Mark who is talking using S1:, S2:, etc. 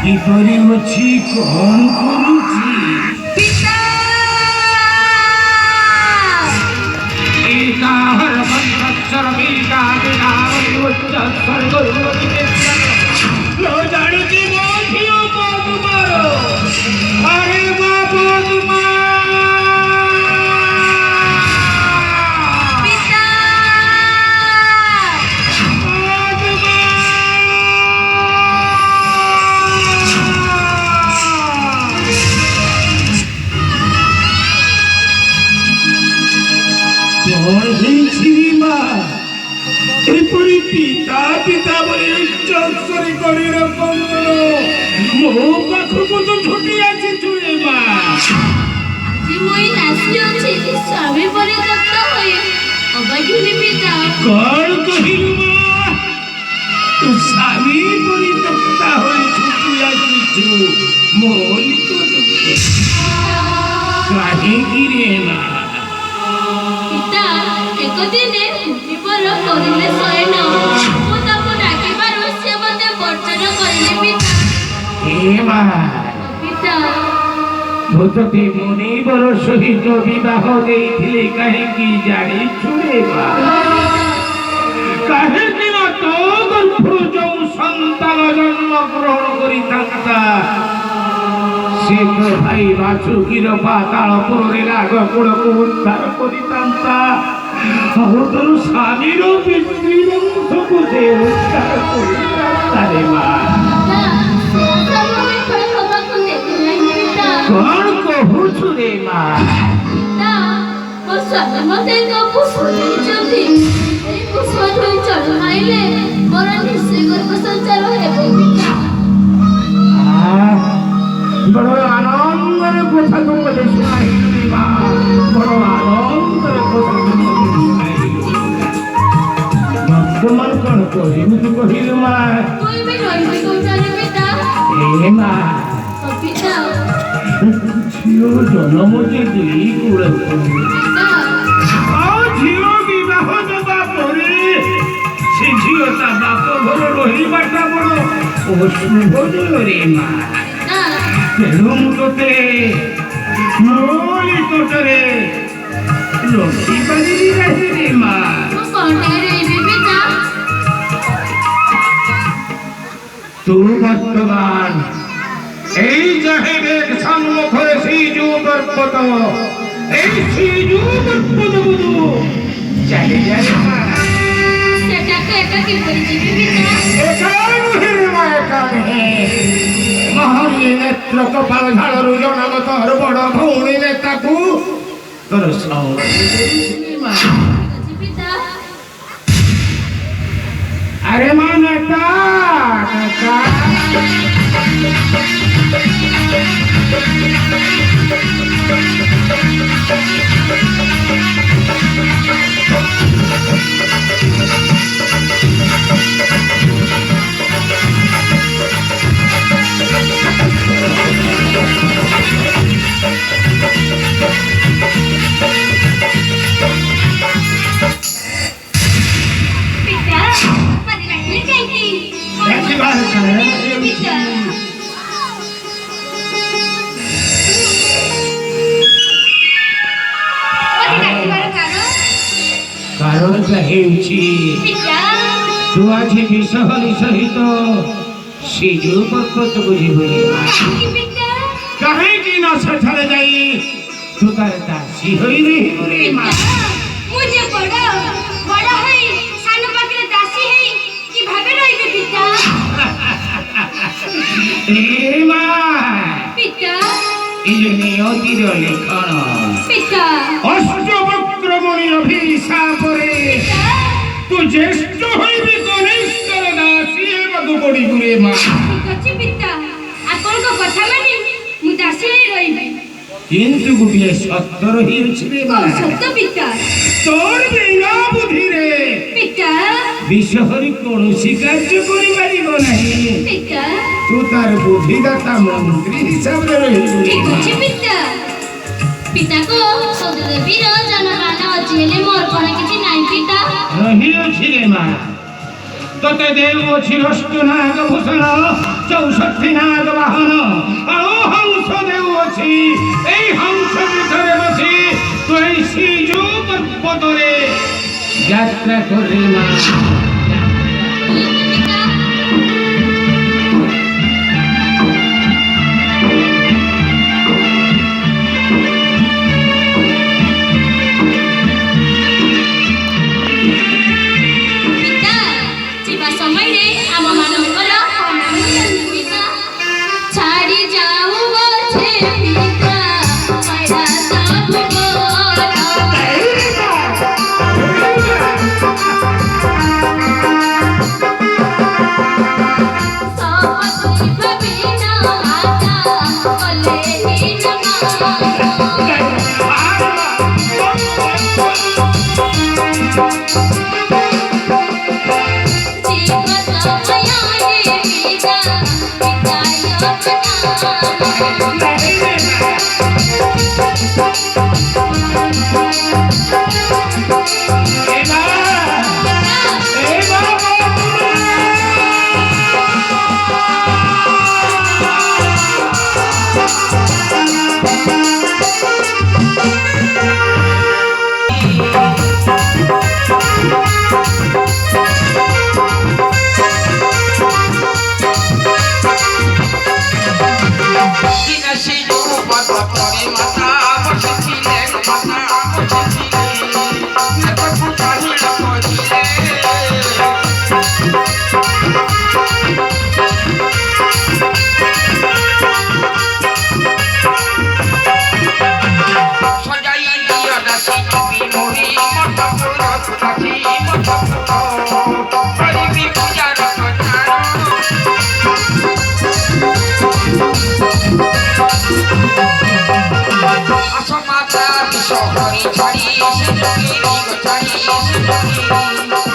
S1: কিপরি অছি কଣ করুছি
S2: পিতা
S1: এই তাহার বন্ধস্বর বিটা বিটা উচ্চস্বর গুরুজি লো জানুছি মো ঝিও তোমার আরে বাবা তোমার
S2: পিতা
S1: এপরি পিতা পিতা বলে উচ্চস্বরে করিল বন্দন ମୋ ପାଖକୁ ତ ଛୁଟି ଆସିଛୁ ରେ ମା
S2: ଆଜି ମୁଁ ନାଚି ଅଛି ସ୍ୱାମୀ ପରିତ୍ୟକ୍ତ ହୋଇ ଅବାଗିନୀ ପିତା
S1: କଣ କହିଲୁ ମା ତୁ ସ୍ୱାମୀ ପରିତ୍ୟକ୍ତା ହୋଇ ଛୁଟି ଆସିଛୁ ମୋ ନିକଟକୁ କାହିଁକି ରେ ମା
S2: ପିତା একদিনে ମୁନିବର କରିଲେ ଶୟନ ମୁଁ ତାକୁ ଡାକିବାରୁ ସେ ମୋତେ ବର୍ଜନ କରିଲେ ପିତା
S1: ଏ ମା
S2: ପିତା
S1: ମୁଁ ତତେ ମୁନିବର ସହିତ ବିବାହ ଦେଇଥିଲି କାହିଁକି ଜାଣିଛୁ ରେ ମା କାହିଁକି ନା ତୋ ଗର୍ଭରୁ ଯେଉଁ ସନ୍ତାନ ଜନ୍ମ ଗ୍ରହଣ କରିଥାନ୍ତା ସେ ତ ଭାଇ ବାସୁକୀର ପାତାଳ ପୁରରେ ରାଗ କୁଳକୁ ଉଦ୍ଧାର କରିଥାନ୍ତା ଆଉ ତୋର ସ୍ୱାମୀର ପିତୃବଂଶକୁ ସେ ଉଦ୍ଧାର କରିଥାନ୍ତା ରେ ମା କଣ କହୁଛୁ ରେ ମା
S2: ମୋ ସ୍ୱାମୀ ମୋତେ ଏକ ପୁଷ୍ପ ଦେଇଛନ୍ତି ଏହି ପୁଷ୍ପ ଧୋଇ ଚଢ଼ାଇଲେ ମୋର ନିଶ୍ଚୟ ଗର୍ଭ ସଞ୍ଚାର ହେବ ପିତା
S1: ବଡ଼ ଆନନ୍ଦରେ କଥା ତୁ ମୋତେ ଶୁଣାଇଲୁ ରେ ମା ବଡ଼ ଆନନ୍ଦରେ କଥା ତୁ ମୋତେ ଶୁଣାଇଲୁ ବର୍ତ୍ତମାନ କଣ କହିବୁ ତୁ କହିଲୁ ମା
S2: ମୁଁ ଏବେ ରହିବି କହୁଛାରେ ପିତା
S1: ଏ ମା
S2: ପିତା
S1: ଝିଅ ଜନ୍ମ ଯେ ଦୁଇ କୂଳକୁ
S2: ପିତା
S1: ଆଉ ଝିଅ ବିବାହ ଦେବା ପରେ ସେ ଝିଅ ତା ବାପ ଘର ରହିବାଟା ବଡ଼ ଅଶୁଭ ରେ ମା ତେଣୁ ମୁଁ ତୋତେ ମୋ ନିକଟରେ ରଖିପାରିବି ନାହିଁ ରେ ମା
S2: ମୁଁ କଣ୍ଟାରେ ରହିବି ପିତା
S1: ତୁ ବର୍ତ୍ତମାନ এই জাহেবের সম্মুখে সিজু পর্বত এই সিজু পর্বত বুধু চলে যায় মা
S2: সেটাকে একা কিপরি ଯିବି ପିতা
S1: মহরী নেত্র কপাল ঝাড়ু জনম তোর বড় ভৌণী নেতাকু তোর সঙ্গ মা
S2: পিতা
S1: আরে মা নেতা নেতা
S2: ପିତା ମୋତେ ଡାକିଲେ କାହିଁକି
S1: ଦେଖିବାର
S2: ପିତା
S1: কারণটা ହେଉଛି
S2: ପିତା
S1: ତୁ ଆଜି ବିଷହରି ସହିତ ସିଜୁ ପର୍ବତକୁ ଯିବୁ
S2: କାହିଁକି ପିତା
S1: କାହିଁକି ନା ସେଠାରେ ଯାଇ ତୁ ତାର ଦାସୀ ହୋଇ ରହିବୁ ରେ ମା
S2: ମୁଁ ଯେ ବଡ଼ ହୋଇ ସାନ ପାଖରେ ଦାସୀ ହେଇ କି ଭାବେ ରହିବି ପିତା
S1: ଏ ମା
S2: ପିତା
S1: ଏ ଯେ ନିୟତିର ଲେଖନ
S2: ପିତା
S1: ଅଷ୍ଟବକ୍ରମଣି ଅଭିଶାପରେ ତୁ ଜ୍ୟେଷ୍ଠ ହୋଇବି କନିଷ୍ଠର ଦାସୀ ହେବାକୁ ପଡ଼ିବୁ ରେ ମା
S2: ଠିକ ଅଛି ପିତା ଆପଣଙ୍କ କଥା ମାନି ମୁଁ ଦାସୀ ହେଇ ରହିବି
S1: କିନ୍ତୁ ଗୋଟିଏ ସତ୍ୟ ରହିଅଛି ରେ ମା
S2: ସତ୍ୟ ପିତା
S1: ତୋର ବିନା ବୁଦ୍ଧିରେ
S2: ପିତା
S1: ବିଷହରି କୌଣସି କାର୍ଯ୍ୟ କରିପାରିବ ନାହିଁ
S2: ପିତା
S1: ତୁ ତାର ବୁଦ୍ଧିଦାତା ମନ୍ତ୍ରୀ ହିସାବରେ ରହିବୁ ରେ
S2: ଠିକ
S1: ମା
S2: ଅଛି ପିତା ପିତାକୁ ସଦଦେବୀର ଜନମାନ ଅଛି ହେଲେ ମୋର କଣ କିଛି ନାହିଁ ପିତା
S1: ରହିଅଛି ରେ ମା তোতে দেউছি রষ্টু নাগ ভূষণ 64 নাগ বাহন আর হংস দেউছি এই হংস ভিতরে বসি তুই সিজু পর্বতরে যাত্রা করে মা
S2: ଛାଡ଼ି ଯାଉ ଅଛେ ପିତା ପାଇରା ସବୁ
S3: Asomata, bisogni, chari, sinogini, chari, sinogini.